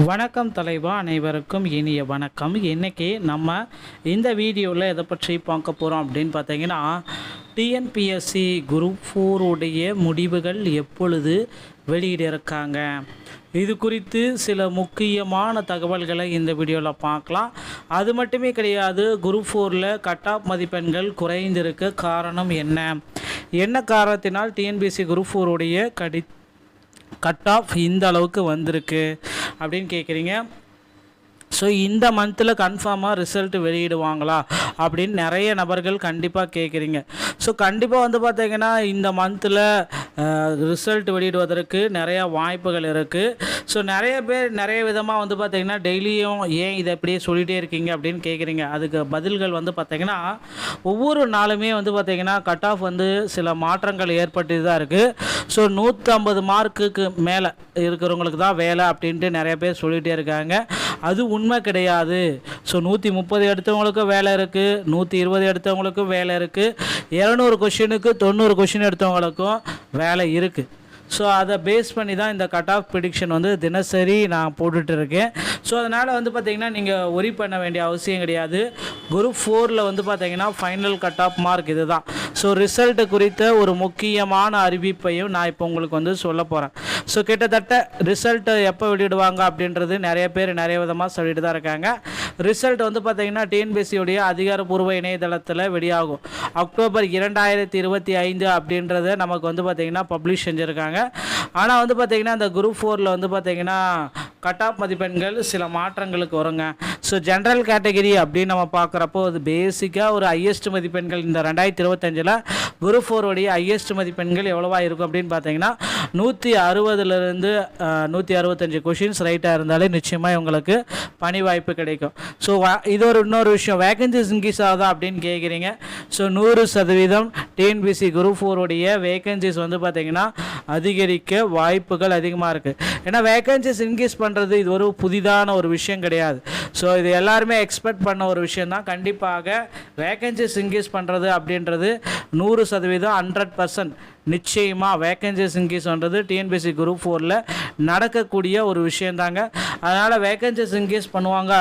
வணக்கம் தலைவா, அனைவருக்கும் இனிய வணக்கம். இன்றைக்கி நம்ம இந்த வீடியோவில் எதை பற்றி பார்க்க போகிறோம் அப்படின்னு பார்த்தீங்கன்னா, டிஎன்பிஎஸ்சி குரூப் 4 உடைய முடிவுகள் எப்பொழுது வெளியிட இருக்காங்க, இது குறித்து சில முக்கியமான தகவல்களை இந்த வீடியோவில் பார்க்கலாம். அது மட்டுமே கிடையாது, குரூப் 4ல் கட் ஆஃப் மதிப்பெண்கள் குறைந்திருக்க காரணம் என்ன காரணத்தினால் டிஎன்பிஎஸ்சி குரூப் 4 உடைய கட் ஆஃப் இந்த அளவுக்கு வந்திருக்கு அப்படின்னு கேட்குறீங்க. ஸோ இந்த மந்தில் கன்ஃபார்மாக ரிசல்ட் வெளியிடுவாங்களா அப்படின்னு நிறைய நபர்கள் கண்டிப்பாக கேட்குறீங்க. ஸோ கண்டிப்பாக பார்த்தீங்கன்னா இந்த மந்தில் ரிசல்ட் வெளியிடுவதற்கு நிறையா வாய்ப்புகள் இருக்குது. ஸோ நிறைய பேர் நிறைய விதமாக பார்த்திங்கன்னா டெய்லியும் ஏன் இதை அப்படியே சொல்லிகிட்டே இருக்கீங்க அப்படின்னு கேட்குறீங்க. அதுக்கு பதில்கள் பார்த்திங்கன்னா, ஒவ்வொரு நாளுமே பார்த்திங்கன்னா கட் ஆஃப் சில மாற்றங்கள் ஏற்பட்டு தான் இருக்குது. ஸோ 150 மார்க்குக்கு மேலே இருக்கிறவங்களுக்கு தான் வேலை அப்படின்ட்டு நிறைய பேர் சொல்லிகிட்டே இருக்காங்க. அது உண்மை கிடையாது. ஸோ 130 எடுத்தவங்களுக்கும் வேலை இருக்குது, 120 எடுத்தவங்களுக்கும் வேலை இருக்குது, 200 கொஷினுக்கு 90 கொஷின் எடுத்தவங்களுக்கும் வேலை இருக்குது. ஸோ அதை பேஸ் பண்ணி தான் இந்த கட் ஆஃப் ப்ரிடிக்ஷன் தினசரி நான் போட்டுட்டு இருக்கேன். ஸோ அதனால் பார்த்திங்கன்னா நீங்கள் ஒரி பண்ண வேண்டிய அவசியம் கிடையாது. குரூப் 4ல் பார்த்திங்கன்னா ஃபைனல் கட் ஆஃப் மார்க் இது தான். ஸோ ரிசல்ட்டு குறித்த ஒரு முக்கியமான அறிவிப்பையும் நான் இப்போ உங்களுக்கு சொல்ல போகிறேன். ஸோ கிட்டத்தட்ட ரிசல்ட்டு எப்போ வெளியிடுவாங்க அப்படின்றது நிறைய பேர் நிறைய விதமாக சொல்லிட்டு தான் இருக்காங்க. ரிசல்ட் பார்த்திங்கன்னா டிஎன்பிஎஸ்சியுடைய அதிகாரப்பூர்வ இணையதளத்தில் வெளியாகும். அக்டோபர் 2025 அப்படின்றத நமக்கு பார்த்திங்கன்னா பப்ளிஷ் செஞ்சுருக்காங்க. ஆனால் பார்த்திங்கன்னா இந்த குரூப் 4ல் பார்த்திங்கன்னா கட் ஆஃப் மதிப்பெண்கள் சில மாற்றங்களுக்கு வருங்க. ஸோ ஜென்ரல் கேட்டகரி அப்படின்னு நம்ம பார்க்குறப்போ அது பேசிக்காக ஒரு ஹையஸ்ட் மதிப்பெண்கள் இந்த 2025 குரூப் 4 உடைய ஹையஸ்ட் மதிப்பெண்கள் எவ்வளோவா இருக்கும் அப்படின்னு பார்த்தீங்கன்னா 160லேருந்து 165 கொஷின்ஸ் ரைட்டாக இருந்தாலே நிச்சயமாக உங்களுக்கு பணி வாய்ப்பு கிடைக்கும். ஸோ இது இன்னொரு விஷயம், வேகன்சிஸ் இன்க்ரீஸ் ஆகுதா அப்படின்னு கேட்குறீங்க. ஸோ 100% டிஎன்பிஎஸ்சி குரூப் 4 உடைய வேகன்சிஸ் பார்த்தீங்கன்னா அதிகரிக்க வாய்ப்புகள் அதிகமாக இருக்குது. ஏன்னா வேகன்சிஸ் இன்க்ரீஸ் பண்ணுறது இது ஒரு புதிதான ஒரு விஷயம் கிடையாது. ஸோ இது எல்லாருமே எக்ஸ்பெக்ட் பண்ண ஒரு விஷயந்தான். கண்டிப்பாக வேகன்சிஸ் இன்க்ரீஸ் பண்ணுறது அப்படின்றது 100% 100% நிச்சயமாக வேகன்சிஸ் இன்க்ரீஸ் பண்ணுறது டிஎன்பிஎஸ்சி குரூப் 4ல் நடக்கக்கூடிய ஒரு விஷயந்தாங்க. அதனால் வேகன்சிஸ் இன்க்ரீஸ் பண்ணுவாங்க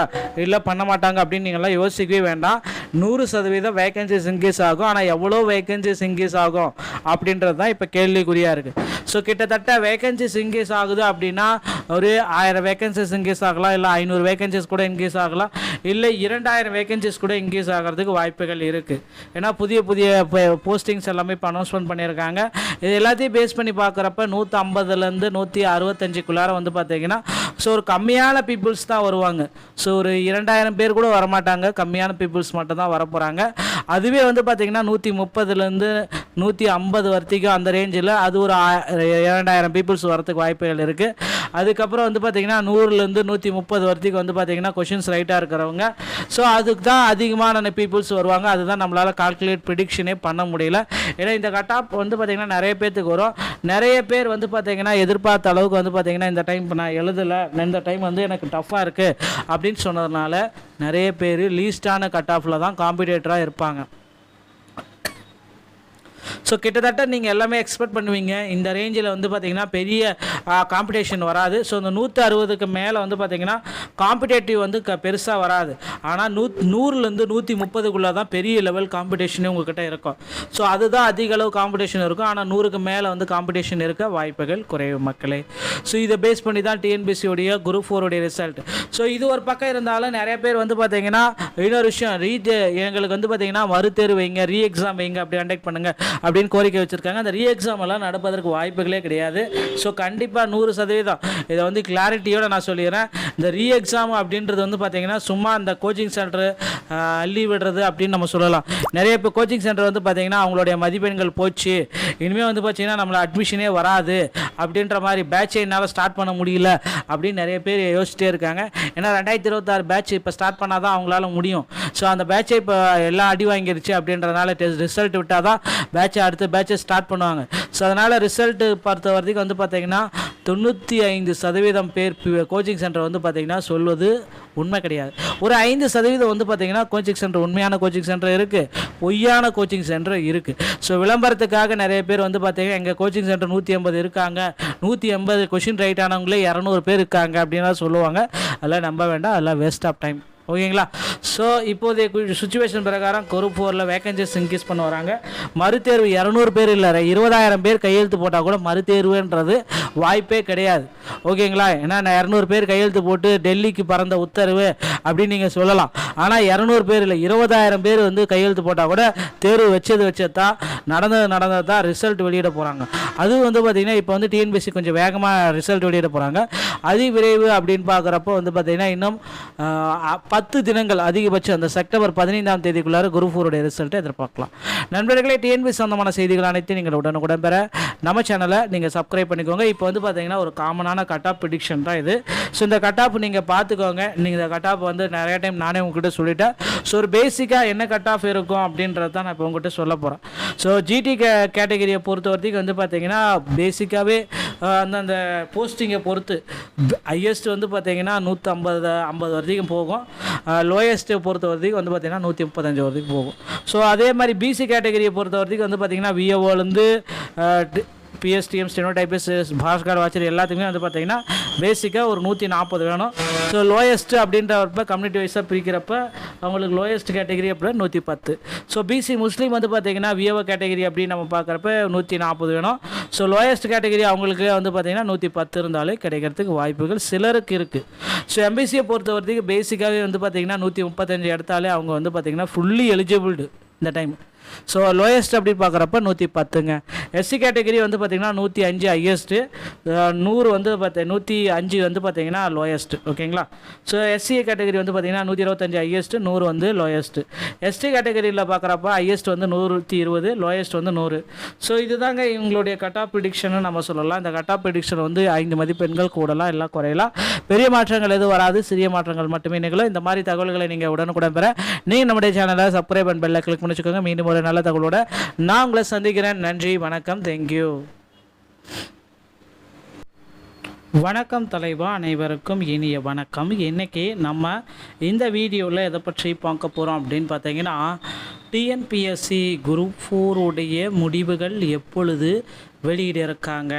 இல்லை பண்ண மாட்டாங்க அப்படின்னு நீங்கள்லாம் யோசிக்கவே வேண்டாம். 100% வேகன்சிஸ் இன்க்ரீஸ் ஆகும். ஆனால் எவ்வளோ வேகன்சிஸ் இன்க்ரீஸ் ஆகும் அப்படின்றது தான் இப்போ கேள்விக்குறியாக இருக்குது. ஸோ கிட்டத்தட்ட வேகன்சிஸ் இன்க்ரீஸ் ஆகுது அப்படின்னா ஒரு 1000 வேகன்சிஸ் இன்க்ரீஸ் ஆகலாம், இல்லை 500 வேகன்சிஸ் கூட இன்க்ரீஸ் ஆகலாம், இல்லை 2000 வேகன்சிஸ் கூட இன்க்ரீஸ் ஆகிறதுக்கு வாய்ப்புகள் இருக்குது. ஏன்னா புதிய போஸ்டிங்ஸ் எல்லாமே இப்போ அனௌன்ஸ்மெண்ட் பண்ணியிருக்காங்க. இது எல்லாத்தையும் பேஸ் பண்ணி பார்க்குறப்ப 150லேருந்து 165க்குள்ளார பார்த்தீங்கன்னா ஸோ ஒரு கம்மியான பீப்புள்ஸ் தான் வருவாங்க. ஸோ ஒரு 2000 பேர் கூட வரமாட்டாங்க, கம்மியான பீப்புள்ஸ் மட்டும் தான் வரப்போகிறாங்க. அதுவே பார்த்திங்கன்னா 130லேருந்து 150 வரைக்கும் அந்த ரேஞ்சில் அது ஒரு 2000 பீப்புள்ஸ் வரத்துக்கு வாய்ப்புகள் இருக்குது. அதுக்கப்புறம் பார்த்திங்கன்னா 100லேருந்து 130 வரைக்கும் பார்த்திங்கன்னா கொஷின்ஸ் ரைட்டாக இருக்கிறவங்க. ஸோ அதுக்கு தான் அதிகமான பீப்புள்ஸ் வருவாங்க. அதுதான் நம்மளால் கால்குலேட் ப்ரிடிக்ஷனே பண்ண முடியல. ஏன்னா இந்த கட் ஆஃப் பார்த்திங்கன்னா நிறைய பேர்த்துக்கு வரும். நிறைய பேர் பார்த்திங்கன்னா எதிர்பார்த்த அளவுக்கு பார்த்திங்கன்னா இந்த டைம் நான் எழுதலை, இந்த டைம் எனக்கு டஃப்பாக இருக்குது அப்படின்னு சொன்னதுனால நிறைய பேர் லீஸ்டான கட் ஆஃபில் தான் காம்படிட்டராக இருப்பாங்க. ஸோ கிட்டத்தட்ட நீங்கள் எல்லாமே எக்ஸ்பெக்ட் பண்ணுவீங்க இந்த ரேஞ்சில் பார்த்திங்கன்னா பெரிய காம்படிஷன் வராது. ஸோ இந்த 160க்கு மேலே பார்த்திங்கன்னா காம்படேட்டிவ் பெருசாக வராது. ஆனால் 100லேருந்து 130க்குள்ளே தான் பெரிய லெவல் காம்படிஷனே உங்கள்கிட்ட இருக்கும். ஸோ அதுதான் அதிக அளவு காம்படிஷன் இருக்கும். ஆனால் 100க்கு மேலே காம்படிஷன் இருக்க வாய்ப்புகள் குறைவு மக்களே. ஸோ இதை பேஸ் பண்ணி தான் டிஎன்பிஎஸ்சியோடைய குரூப் 4 உடைய ரிசல்ட். ஸோ இது ஒரு பக்கம் இருந்தாலும் நிறைய பேர் பார்த்திங்கன்னா இன்னொரு விஷயம், எங்களுக்கு பார்த்திங்கன்னா மறுதேர்வு வைங்க, ரீ எக்ஸாம் வைங்க, அப்படி கண்டக்ட் பண்ணுங்கள் அப்படின்னு கோரிக்கை வச்சுருக்காங்க. அந்த ரீ எக்ஸாம் எல்லாம் நடப்பதற்கு வாய்ப்புகளே கிடையாது. ஸோ கண்டிப்பாக 100% இதை கிளாரிட்டியோடு நான் சொல்லிடுறேன். இந்த ரீ எக்ஸாம் அப்படின்றது பார்த்திங்கன்னா சும்மா அந்த கோச்சிங் சென்டரு அள்ளி விடுறது அப்படின்னு நம்ம சொல்லலாம். நிறைய இப்போ கோச்சிங் சென்டர் பார்த்திங்கன்னா அவங்களுடைய மதிப்பெண்கள் போச்சு, இனிமேல் பார்த்திங்கன்னா நம்மளை அட்மிஷனே வராது அப்படின்ற மாதிரி பேட்சை என்னால் ஸ்டார்ட் பண்ண முடியல அப்படின்னு நிறைய பேர் யோசிச்சிட்டே இருக்காங்க. ஏன்னா 2026 பேட்ச் இப்போ ஸ்டார்ட் பண்ணால் தான் அவங்களால முடியும். ஸோ அந்த பேட்சை இப்போ எல்லாம் அடி வாங்கிடுச்சு அப்படின்றதுனால ரிசல்ட் விட்டால் தான் பேட்சை அடுத்த பேட்சை ஸ்டார்ட் பண்ணுவாங்க. ஸோ அதனால் ரிசல்ட்டு பொறுத்த வரைக்கும் பார்த்திங்கன்னா 95% பேர் கோச்சிங் சென்டர் வந்து பார்த்திங்கன்னா சொல்வது உண்மை கிடையாது. ஒரு 5% வந்து பார்த்திங்கன்னா கோச்சிங் சென்டர் உண்மையான கோச்சிங் சென்டர் இருக்குது, பொய்யான கோச்சிங் சென்டர் இருக்குது. ஸோ விளம்பரத்துக்காக நிறைய பேர் வந்து பார்த்திங்கன்னா எங்கள் கோச்சிங் சென்டர் 180 இருக்காங்க, 180 கொஷின் ரைட் ஆனவங்களே 200 பேர் இருக்காங்க அப்படின்லாம் சொல்லுவாங்க. அதெல்லாம் நம்ப வேண்டாம், அதெல்லாம் வேஸ்ட் ஆஃப் டைம். ஓகேங்களா? ஸோ இப்போதைய சுச்சுவேஷன் பிரகாரம் குரூப் 4ல் வேகன்சிஸ் இன்க்ரீஸ் பண்ண வராங்க. மறுதேர்வு 200 பேர் இல்லை, 20,000 பேர் கையெழுத்து போட்டால் கூட மறுதேர்வுன்றது வாய்ப்பே கிடையாது. ஓகேங்களா? ஏன்னா 200 பேர் கையெழுத்து போட்டு டெல்லிக்கு பறந்த உத்தரவு அப்படின்னு நீங்கள் சொல்லலாம். ஆனால் 200 பேர் இல்லை, 20,000 பேர் வந்து கையெழுத்து போட்டால் கூட தேர்வு வச்சது தான், நடந்தது தான் ரிசல்ட் வெளியிட போகிறாங்க. அது வந்து பார்த்திங்கன்னா இப்போ வந்து டிஎன்பிஎஸ்சி கொஞ்சம் வேகமாக ரிசல்ட் வெளியிட போகிறாங்க. அதிவிரைவு அப்படின்னு பார்க்குறப்போ வந்து பார்த்திங்கன்னா இன்னும் 10 தினங்கள் அதிகபட்சம் அந்த செப்டம்பர் 15ஆம் தேதிக்குள்ளார குரூப் 4 ரிசல்ட்டை எதிர்பார்க்கலாம். நண்பர்களே, டிஎன்பிஎஸ்சி சொந்தமான செய்திகள் அனைத்தையும் நீங்கள் உடனுக்குடன் பெற நம்ம சேனலை நீங்கள் சப்ஸ்கிரைப் பண்ணிக்கோங்க. இப்போ வந்து பார்த்தீங்கன்னா ஒரு காமனான கட் ஆஃப் ப்ரிடிக்ஷன் தான் இது. ஸோ இந்த கட் ஆஃப் நீங்கள் பார்த்துக்கோங்க. நீங்கள் இந்த கட் ஆஃப் வந்து நிறைய டைம் நானே உங்ககிட்ட சொல்லிட்டேன். ஸோ ஒரு பேசிக்காக என்ன கட் ஆஃப் இருக்கும் அப்படின்றது தான் நான் இப்போ உங்கள்கிட்ட சொல்ல போகிறேன். ஸோ ஜிடி கேட்டகரியை பொறுத்த வரைக்கும் வந்து பார்த்தீங்கன்னா பேசிக்காகவே அந்தந்த போஸ்டிங்கை பொறுத்து ஹையஸ்ட் வந்து பார்த்தீங்கன்னா 150 வரைக்கும் போகும். லோயஸ்ட்டை பொறுத்த வரைக்கும் வந்து பார்த்திங்கன்னா 135 வரைக்கும் போகும். ஸோ அதே மாதிரி பிசி கேட்டகரியை பொறுத்த வரைக்கும் வந்து பார்த்திங்கன்னா விஏஓலேருந்து பிஎஸ்டிஎம் ஸ்டெனோடைபிஸ்ட் பாஸ்கர் வாட்சர் எல்லாத்துக்குமே வந்து பார்த்திங்கன்னா பேசிக்காக ஒரு 140 வேணும். ஸோ லோயஸ்ட்டு அப்படின்றப்ப கம்யூனிட்டி வைஸாக பிரிக்கிறப்ப அவங்களுக்கு லோயஸ்ட் கேட்டகரி அப்படின்னா 110. ஸோ பிசி முஸ்லீம் வந்து பார்த்திங்கன்னா விஏஓ கேட்டகரி அப்படின்னு நம்ம பார்க்குறப்ப 140 வேணும். ஸோ லோயஸ்ட் கேட்டகரி அவங்களுக்கு வந்து பார்த்திங்கன்னா 110 இருந்தாலே கிடைக்கிறதுக்கு வாய்ப்புகள் சிலருக்கு இருக்குது. ஸோ எம்பிசியை பொறுத்த வரைக்கும் பேசிக்காகவே வந்து பார்த்திங்கன்னா 135 எடுத்தாலே அவங்க வந்து பார்த்திங்கன்னா ஃபுல்லி எலிஜிபிள்டு இந்த டைம். ஸோ லோயஸ்ட் அப்படின்னு பார்க்குறப்ப 110ங்க. எஸ்சி கேட்டகரி வந்து பார்த்திங்கன்னா 105 ஹையஸ்ட்டு, 100 வந்து 105 வந்து பார்த்திங்கன்னா லோயஸ்ட்டு. ஓகேங்களா? ஸோ எஸ்சி கேட்டகரி வந்து பார்த்திங்கன்னா 125 ஹையஸ்ட்டு, 100 வந்து லோயஸ்ட்டு. எஸ்டி கேட்டகரியில் பார்க்குறப்ப ஹையஸ்ட் வந்து 120, லோயஸ்ட் வந்து 100. ஸோ இதுதாங்க இவங்களுடைய கட் ஆஃப் ப்ரிடிக்ஷன் நம்ம சொல்லலாம். இந்த கட் ஆஃப் ப்ரிடிக்ஷன் வந்து 5 மதிப்பெண்கள் கூடலாம், எல்லாம் குறையலாம். பெரிய மாற்றங்கள் எதுவும் வராது, சிறிய மாற்றங்கள் மட்டுமே நிகழும். இந்த மாதிரி தகவல்களை நீங்கள் உடனுக்குடன் பெற நீங்கள் நம்முடைய சேனலை சப்ஸ்கிரைப் அண்ட் பெல்லை கிளிக் பண்ணி வச்சுக்கோங்க. மீண்டும் ஒரு நல்ல தகவலோட நான் உங்களை சந்திக்கிறேன். நன்றி, வணக்கம், தேங்க்யூ. வணக்கம் தலைவா, அனைவருக்கும் இனிய வணக்கம். இன்றைக்கி நம்ம இந்த வீடியோவில் எதை பற்றி பார்க்க போகிறோம் அப்படின்னு பார்த்தீங்கன்னா, டிஎன்பிஎஸ்சி குரூப் 4 முடிவுகள் எப்பொழுது வெளியிட இருக்காங்க,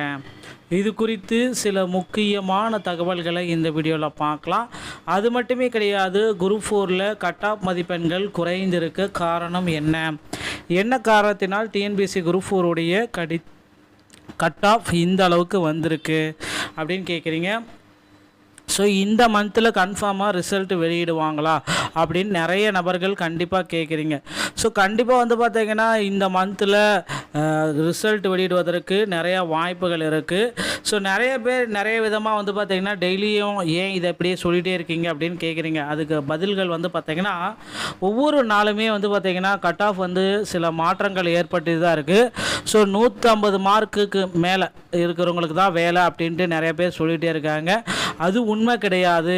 இது குறித்து சில முக்கியமான தகவல்களை இந்த வீடியோவில் பார்க்கலாம். அது மட்டுமே கிடையாது, குரூப் 4ல் கட் ஆஃப் மதிப்பெண்கள் குறைந்திருக்க காரணம் என்ன காரணத்தினால் டிஎன்பிஎஸ்சி குரூப் 4 கட் ஆஃப் இந்த அளவுக்கு வந்திருக்கு அப்படின்னு கேட்குறீங்க. ஸோ இந்த மந்தில் கன்ஃபார்மாக ரிசல்ட் வெளியிடுவாங்களா அப்படின்னு நிறைய நபர்கள் கண்டிப்பாக கேட்குறீங்க. ஸோ கண்டிப்பாக வந்து பார்த்திங்கன்னா இந்த மந்தில் ரிசல்ட் வெளியிடுவதற்கு நிறையா வாய்ப்புகள் இருக்குது. ஸோ நிறைய பேர் நிறைய விதமாக வந்து பார்த்திங்கன்னா டெய்லியும் ஏன் இதை இப்படியே சொல்லிகிட்டே இருக்கீங்க அப்படின்னு கேட்குறீங்க. அதுக்கு பதில்கள் வந்து பார்த்திங்கன்னா ஒவ்வொரு நாளுமே வந்து பார்த்திங்கன்னா கட் ஆஃப் வந்து சில மாற்றங்கள் ஏற்பட்டு தான் இருக்குது. ஸோ 150 மார்க்குக்கு மேலே இருக்கிறவங்களுக்கு தான் வேலை அப்படின்ட்டு நிறைய பேர் சொல்லிகிட்டே இருக்காங்க. அது உண்மை கிடையாது.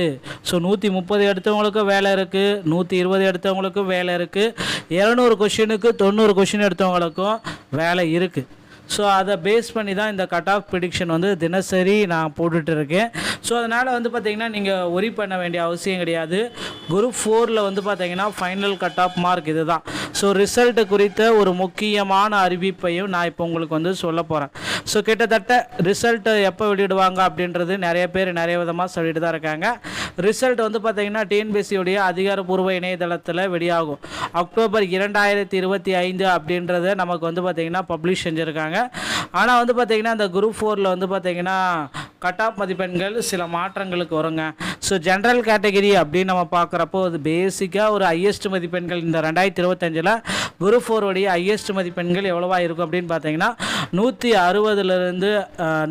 ஸோ 130 எடுத்தவங்களுக்கும் வேலை இருக்குது, 120 எடுத்தவங்களுக்கும் வேலை இருக்குது, 200 கொஷினுக்கு 90 கொஷின் எடுத்தவங்களுக்கும் வேலை இருக்குது. ஸோ அதை பேஸ் பண்ணி தான் இந்த கட் ஆஃப் ப்ரிடிக்ஷன் வந்து தினசரி நான் போட்டுட்டு இருக்கேன். ஸோ அதனால் வந்து பார்த்திங்கன்னா நீங்கள் ஒரி பண்ண வேண்டிய அவசியம் கிடையாது. குரூப் 4ல் வந்து பார்த்திங்கன்னா ஃபைனல் கட் ஆஃப் மார்க் இது தான். ஸோ ரிசல்ட்டு குறித்த ஒரு முக்கியமான அறிவிப்பையும் நான் இப்போ உங்களுக்கு வந்து சொல்ல போகிறேன். ஸோ கிட்டத்தட்ட ரிசல்ட்டு எப்போ வெளியிடுவாங்க அப்படின்றது நிறைய பேர் நிறைய விதமாக சொல்லிட்டு தான் இருக்காங்க. ரிசல்ட் வந்து பார்த்திங்கன்னா டிஎன்பிஎஸ்சியுடைய அதிகாரப்பூர்வ இணையதளத்தில் வெளியாகும். அக்டோபர் 2025 அப்படின்றத நமக்கு வந்து பார்த்திங்கன்னா பப்ளிஷ் செஞ்சுருக்காங்க. ஆனால் வந்து பார்த்திங்கன்னா இந்த குரூப் 4ல் வந்து பார்த்திங்கன்னா கட் ஆஃப் மதிப்பெண்கள் சில மாற்றங்களுக்கு வருங்க. ஸோ ஜென்ரல் கேட்டகரி அப்படின்னு நம்ம பார்க்குறப்போ அது பேசிக்காக ஒரு ஹையஸ்ட் மதிப்பெண்கள் இந்த 2025 குரூப் 4 ஹையஸ்ட் மதிப்பெண்கள் எவ்வளோவா இருக்கும் அப்படின்னு பார்த்தீங்கன்னா 160லேருந்து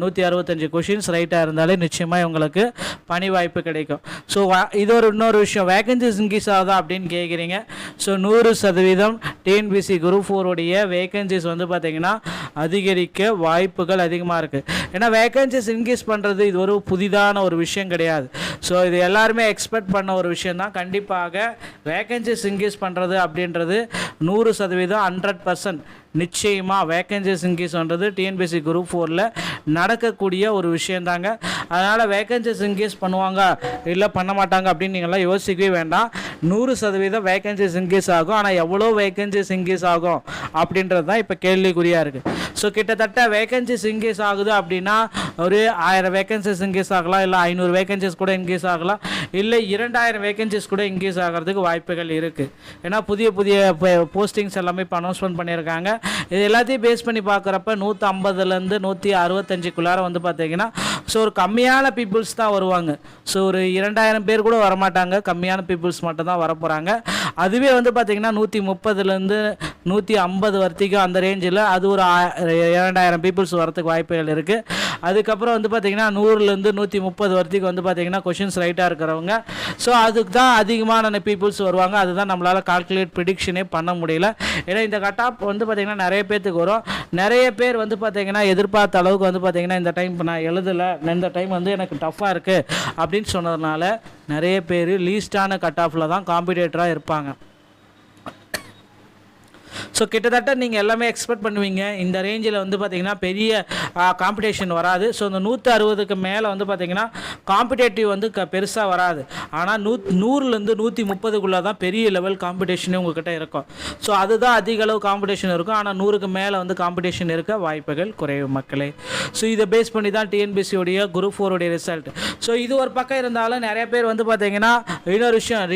165 கொஷின்ஸ் ரைட்டாக இருந்தாலே நிச்சயமாக உங்களுக்கு பணி வாய்ப்பு கிடைக்கும். ஸோ இது இன்னொரு விஷயம், வேகன்சிஸ் இன்க்ரீஸ் ஆகுதா அப்படின்னு கேட்குறீங்க. ஸோ 100% டிஎன்பிஎஸ்சி குரூப் 4 வேகன்சிஸ் வந்து பார்த்திங்கன்னா அதிகரிக்க வாய்ப்புகள் அதிகமாக இருக்குது. ஏன்னா வேகன்சிஸ் இன்க்ரீஸ் பண்ணுறது இது ஒரு புதிதான ஒரு விஷயம் கிடையாது. ஸோ இது எல்லாருமே எக்ஸ்பெக்ட் பண்ண ஒரு விஷயந்தான். கண்டிப்பாக வேகன்சிஸ் இன்க்ரீஸ் பண்ணுறது அப்படின்றது 100% 100% நிச்சயமாக வேகன்சிஸ் இன்க்ரீஸ் பண்ணுறது டிஎன்பிஎஸ்சி குரூப் 4ல் நடக்கக்கூடிய ஒரு விஷயந்தாங்க. அதனால் வேகன்சிஸ் இன்க்ரீஸ் பண்ணுவாங்க இல்லை பண்ண மாட்டாங்க அப்படின்னு நீங்கள்லாம் யோசிக்கவே வேண்டாம். 100% வேகன்சிஸ் இன்க்ரீஸ் ஆகும். ஆனால் எவ்வளோ வேகன்சிஸ் இன்க்ரீஸ் ஆகும் அப்படின்றது தான் இப்போ கேள்விக்குறியாக இருக்குது. ஸோ கிட்டத்தட்ட வேகன்சிஸ் இன்க்ரீஸ் ஆகுது அப்படின்னா ஒரு 1000 வேகன்சிஸ் இன்க்ரீஸ் ஆகலாம், இல்லை 500 வேகன்சிஸ் கூட இன்க்ரீஸ் ஆகலாம், இல்லை 2000 வேகன்சிஸ் கூட இன்க்ரீஸ் ஆகிறதுக்கு வாய்ப்புகள் இருக்குது. ஏன்னா புதிய புதிய போஸ்டிங்ஸ் எல்லாமே இப்போ அனௌன்ஸ்மெண்ட் பண்ணியிருக்காங்க. இது எல்லாத்தையும் பேஸ் பண்ணி பார்க்குறப்ப 150லேருந்து 165க்குள்ளார வந்து பார்த்தீங்கன்னா ஸோ ஒரு கம்மியான பீப்புள்ஸ் தான் வருவாங்க. ஸோ ஒரு 2000 பேர் கூட வரமாட்டாங்க, கம்மியான பீப்புள்ஸ் மட்டும் தான் வரப்போகிறாங்க. அதுவே வந்து பார்த்திங்கன்னா 130லேருந்து 150 வரைக்கும் அந்த ரேஞ்சில் அது ஒரு 2000 பீப்புள்ஸ் வரத்துக்கு வாய்ப்புகள் இருக்குது. அதுக்கப்புறம் வந்து பார்த்திங்கன்னா 100லேருந்து 130 வரைக்கும் வந்து பார்த்திங்கன்னா கொஷின்ஸ் ரைட்டாக இருக்கிறவங்க. ஸோ அதுக்கு தான் அதிகமான பீப்புள்ஸ் வருவாங்க. அதுதான் நம்மளால் கால்குலேட் ப்ரிடிக்ஷனே பண்ண முடியல. ஏன்னா இந்த கட் ஆஃப் வந்து பார்த்திங்கன்னா நிறைய பேர்த்துக்கு வரும். நிறைய பேர் வந்து பார்த்திங்கன்னா எதிர்பார்த்த அளவுக்கு வந்து பார்த்திங்கன்னா இந்த டைம் நான் எழுதலை, இந்த டைம் வந்து எனக்கு டஃப்பாக இருக்குது அப்படின்னு சொன்னதுனால நிறைய பேர் லீஸ்டான கட் ஆஃபில் தான் காம்படிட்டராக இருப்பாங்க. ஸோ கிட்டத்தட்ட நீங்கள் எல்லாமே எக்ஸ்பெக்ட் பண்ணுவீங்க இந்த ரேஞ்சில் வந்து பார்த்திங்கன்னா பெரிய காம்படிஷன் வராது. ஸோ இந்த 160க்கு மேலே வந்து பார்த்திங்கன்னா காம்படேட்டிவ் வந்து பெருசாக வராது. ஆனால் 100லேருந்து 130க்குள்ளே தான் பெரிய லெவல் காம்படிஷனே உங்கள்கிட்ட இருக்கும். ஸோ அதுதான் அதிக அளவு காம்படிஷன் இருக்கும். ஆனால் 100க்கு மேலே வந்து காம்படிஷன் இருக்க வாய்ப்புகள் குறைவு மக்களே. ஸோ இதை பேஸ் பண்ணி தான் டிஎன்பிசியோடைய குரூப் 4 ரிசல்ட். ஸோ இது ஒரு பக்கம் இருந்தாலும் நிறைய பேர் வந்து பார்த்திங்கன்னா இன்னொரு விஷயம்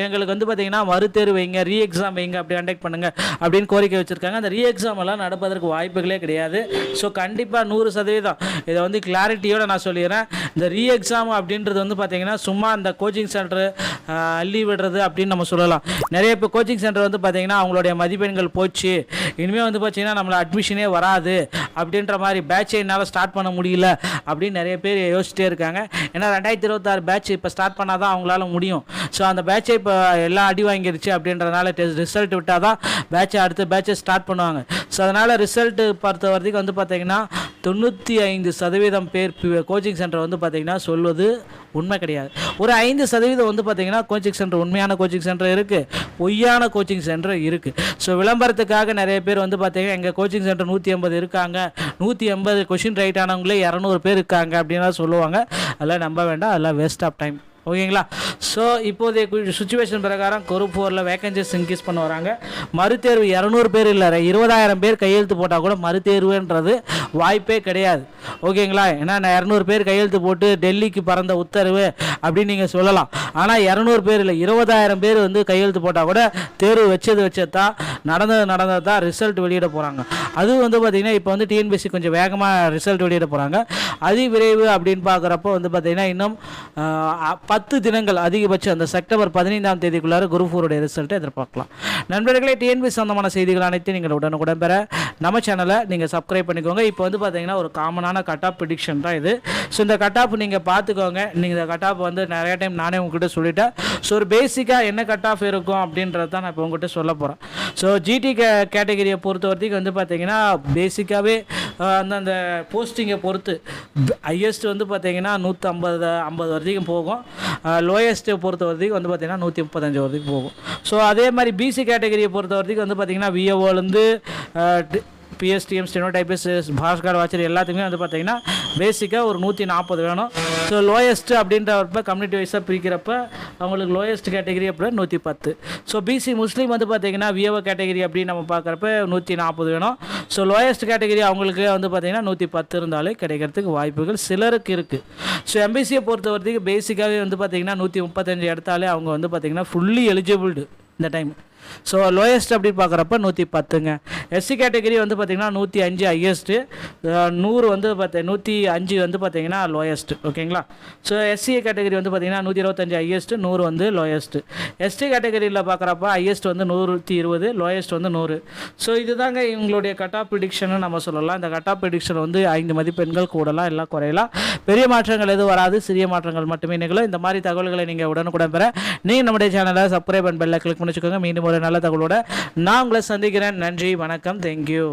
எங்களுக்கு வந்து பார்த்திங்கன்னா மறுதேர்வு வைங்க, ரீ எக்ஸாம் வைங்க, அப்படி கண்டக்ட் பண்ணுங்கள் அப்படின்னு கோரிக்கை வச்சுருக்காங்க. அந்த ரீ எக்ஸாம் எல்லாம் நடப்பதற்கு வாய்ப்புகளே கிடையாது. ஸோ கண்டிப்பாக 100% இதை வந்து கிளாரிட்டியோடு நான் சொல்லிடுறேன். இந்த ரீ எக்ஸாம் அப்படின்றது வந்து பார்த்திங்கன்னா சும்மா அந்த கோச்சிங் சென்டர் அள்ளி விடுறது அப்படின்னு நம்ம சொல்லலாம். நிறைய இப்போ கோச்சிங் சென்டர் வந்து பார்த்திங்கன்னா அவங்களுடைய மதிப்பெண்கள் போச்சு, இனிமேல் வந்து பார்த்திங்கன்னா நம்மளை அட்மிஷனே வராது அப்படின்ற மாதிரி பேட்சை என்னால் ஸ்டார்ட் பண்ண முடியல அப்படின்னு நிறைய பேர் யோசிச்சிட்டே இருக்காங்க. ஏன்னா 2026 பேட்ச் இப்போ ஸ்டார்ட் பண்ணால் தான் அவங்களால முடியும். ஸோ அந்த பேட்சை இப்போ எல்லாம் அடி வாங்கிருச்சு அப்படின்றதுனால ரிசல்ட் விட்டால் தான் பேட்சை அடுத்த பேட்சை ஸ்டார்ட் பண்ணுவாங்க. ஸோ அதனால் ரிசல்ட்டு பொறுத்த வரைக்கும் வந்து பார்த்திங்கன்னா 95% பேர் கோச்சிங் சென்டர் வந்து பார்த்திங்கன்னா சொல்வது உண்மை கிடையாது. ஒரு 5% வந்து பார்த்திங்கன்னா கோச்சிங் சென்டர் உண்மையான கோச்சிங் சென்டர் இருக்குது, பொய்யான கோச்சிங் சென்டர் இருக்குது. ஸோ விளம்பரத்துக்காக நிறைய பேர் வந்து பார்த்திங்கன்னா எங்கள் கோச்சிங் சென்டர் 180 இருக்காங்க, 180 கொஷின் ரைட் ஆனவங்களே 200 பேர் இருக்காங்க அப்படின்லாம் சொல்லுவாங்க. அதெல்லாம் நம்ப வேண்டாம், அதெல்லாம் வேஸ்ட் ஆஃப் டைம். ஓகேங்களா? ஸோ இப்போதைய சுச்சுவேஷன் பிரகாரம் குரூப் 4 வேகன்சிஸ் இன்க்ரீஸ் பண்ண வராங்க. மறுதேர்வு 200 பேர் இல்லை, 20,000 பேர் கையெழுத்து போட்டால் கூட மறுதேர்வுன்றது வாய்ப்பே கிடையாது. ஓகேங்களா? ஏன்னா 200 பேர் கையெழுத்து போட்டு டெல்லிக்கு பறந்த உத்தரவு அப்படின்னு நீங்கள் சொல்லலாம். ஆனால் 200 பேர் இல்லை, 20,000 பேர் வந்து கையெழுத்து போட்டால் கூட தேர்வு வச்சது தான், நடந்தது தான் ரிசல்ட் வெளியிட போகிறாங்க. அதுவும் வந்து பார்த்திங்கன்னா இப்போ வந்து டிஎன்பிஎஸ்சி கொஞ்சம் வேகமாக ரிசல்ட் வெளியிட போகிறாங்க. அதிவிரைவு அப்படின்னு பார்க்குறப்போ வந்து பார்த்திங்கன்னா இன்னும் 10 தினங்கள் அதிகபட்சம் அந்த செப்டம்பர் 15ஆம் தேதிக்குள்ளார குரூப் 4 ரிசல்ட்டை எதிர்பார்க்கலாம். நண்பர்களே, டிஎன்பிஎஸ்சி சொந்தமான செய்திகள் அனைத்தையும் நீங்கள் உடனுக்குடன் பெற நம்ம சேனலை நீங்கள் சப்ஸ்கிரைப் பண்ணிக்கோங்க. இப்போ வந்து பார்த்தீங்கன்னா ஒரு காமனான கட் ஆஃப் ப்ரிடிக்ஷன் தான் இது. ஸோ இந்த கட் ஆஃப் நீங்கள் பார்த்துக்கோங்க. நீங்கள் இந்த கட் ஆஃப் வந்து நிறைய டைம் நானே உங்ககிட்ட சொல்லிட்டேன். ஸோ ஒரு பேசிக்காக என்ன கட் ஆஃப் இருக்கும் அப்படின்றது தான் நான் இப்போ உங்ககிட்ட சொல்ல போகிறேன். ஸோ ஜிடி கேட்டகரியை பொறுத்த வரைக்கும் வந்து பார்த்தீங்கன்னா பேசிக்காகவே அந்தந்த போஸ்டிங்கை பொறுத்து ஹையஸ்ட் வந்து பார்த்தீங்கன்னா 150 வரைக்கும் போகும். லோயஸ்ட்டை பொறுத்த வரைக்கும் வந்து பார்த்திங்கன்னா 135 வரைக்கும் போகும். ஸோ அதே மாதிரி பிசி கேட்டகரியை பொறுத்த வரைக்கும் வந்து பார்த்திங்கன்னா விஏஓலேருந்து பிஎஸ்டிஎம் ஸ்டெனோடைபிஸ்ட் பாஸ்கர் வாட்சர் எல்லாத்துக்குமே வந்து பார்த்திங்கன்னா பேசிக்காக ஒரு 140 வேணும். ஸோ லோயஸ்ட்டு அப்படின்றப்ப கம்யூனிட்டி வைஸாக பிரிக்கிறப்ப அவங்களுக்கு லோயஸ்ட் கேட்டகரி அப்படி 110. ஸோ பிசி முஸ்லீம் வந்து பார்த்திங்கன்னா விஏஓ கேட்டகரி அப்படின்னு நம்ம பார்க்குறப்ப 140 வேணும். ஸோ லோயஸ்ட் கேட்டகரி அவங்களுக்கு வந்து பார்த்திங்கன்னா 110 இருந்தாலே கிடைக்கிறதுக்கு வாய்ப்புகள் சிலருக்கு இருக்குது. ஸோ எம்பிசியை பொறுத்த வரைக்கும் பேசிக்காகவே வந்து பார்த்திங்கன்னா 135 எடுத்தாலே அவங்க வந்து பார்த்திங்கன்னா ஃபுல்லி எலிஜிபிள்டு இந்த டைம். ஸோ லோயஸ்ட் அப்படி பார்க்குறப்ப 110ங்க. எஸ்சி கேட்டகரி வந்து பார்த்திங்கன்னா 105 ஹையஸ்ட்டு, 100 வந்து 105 வந்து பார்த்திங்கன்னா லோயஸ்ட்டு. ஓகேங்களா? ஸோ எஸ்சி கேட்டகரி வந்து பார்த்திங்கன்னா 125 ஹையஸ்ட்டு, 100 வந்து லோயஸ்ட்டு. எஸ்டி கேட்டகரியில் பார்க்குறப்ப ஹையஸ்ட் வந்து 120, லோயஸ்ட் வந்து 100. ஸோ இதுதாங்க இவங்களுடைய கட் ஆஃப் ப்ரிடிக்ஷன்னு நம்ம சொல்லலாம். இந்த கட் ஆஃப் ப்ரிடிக்ஷன் வந்து 5 மதிப்பெண்கள் கூடலாம் எல்லாம் குறையலாம். பெரிய மாற்றங்கள் எதுவும் வராது, சிறிய மாற்றங்கள் மட்டுமே நிகழும். இந்த மாதிரி தகவல்களை நீங்கள் உடனுக்குடன் பெற நீங்கள் நம்முடைய சேனலை சப்ஸ்கிரைப் அண்ட் பெல்லை கிளிக் பண்ணி வச்சுக்கோங்க. மீண்டும் ஒரு நல்ல தகவலோட நான் உங்களை சந்திக்கிறேன். நன்றி, வணக்கம், தேங்க்யூ.